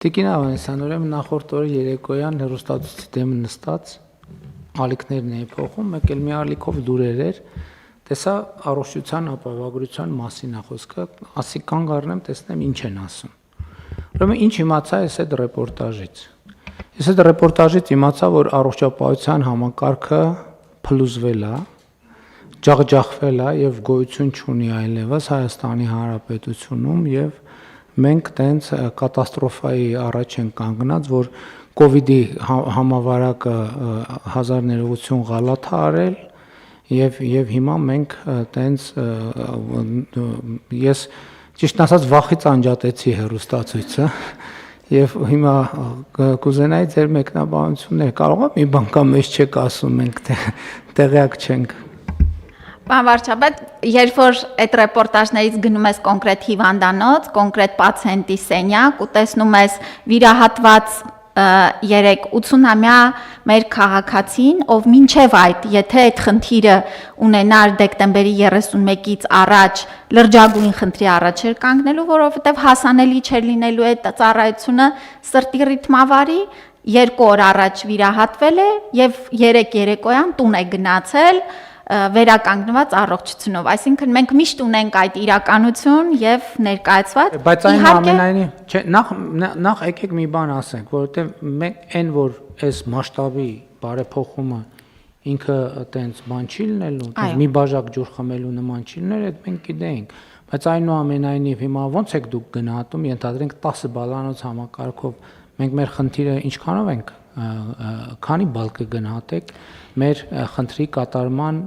Տիկին Ավանեսյան, ուրեմն նախորդ օրը երեկոյան հեռուստացույցի դեմ նստած ալիքներն էի փոխում, մեկ էլ մի ալիքով լուրեր էր, տեսա առողջության ապահովագրության մասին է խոսքը, ասի կանգ առնեմ, տեսնեմ ինչ են ասում։ Ուրեմն ինչ իմացա ես այդ ռեպորտաժից։ Ես այդ ռեպորտաժից իմացա, որ առողջապահության համակարգը փլուզվել է, ջախջախվել է եւ գոյություն չունի այլևս Հայաստանի Հանրապետությունում եւ մենք տենց կատաստրոֆայի առաջ են կանգնած, որ կոവിഡ്ի համավարակը 1000 ներողություն գալաթ է արել եւ հիմա մենք տենց ես ճիշտ ասած վախից անջատեցի հեռուստացույցը եւ հիմա կուզենայի ձեր մեկնաբանությունները կարող է մի բան կամ մեզ չեք ասում մենք տեղյակ չենք։ Պարոն վարչապետ, երբ որ այդ ռեպորտաժներից գնում ես կոնկրետ հիվանդանոց, կոնկրետ պացիենտի սենյակ ու տեսնում ես վիրահատված 3-80-ամյա մեր քաղաքացին, ով մինչև այդ, եթե այդ խնդիրը ունենար դեկտեմբերի 31-ից առաջ, լրջագույն խնդրի առաջ էր կանգնելու, որովհետև հասանելի չէր լինելու այդ ծառայությունը սրտի ռիթմավարի, 2 օր առաջ վիրահատվել է եւ 3 երեկոյան տուն է գնացել վերականգնված առողջությունով, այսինքն մենք միշտ ունենք այդ իրականություն եւ ներկայացված։ Բայց այն ամենայնի, չէ, նախ եկեք մի բան ասենք, որովհետեւ մենք այն որ այս մասշտաբի բարեփոխումը ինքը այտենց բան չի լինելու, մի բաժակ ջուր խմելու նման չի լինել, այդ մենք գիտենք, բայց այնուամենայնիվ հիմա ո՞նց եք դուք գնահատում, ենթադրենք 10 բալանոց համակարգով մենք մեր խնդիրը ինչքանով ենք քանի բալ կգնահատեք մեր խնդրի կատարման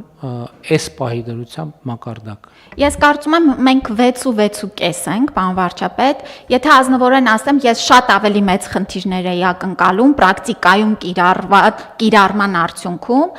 այս պահի դրությամբ մակարդակ։ Ես կարծում եմ մենք 6.5 ենք, պարոն վարչապետ, եթե ազնվորեն ասեմ, ես շատ ավելի մեծ խնդիրներ էի ակնկալում պրակտիկայում կիրառման արդյունքում,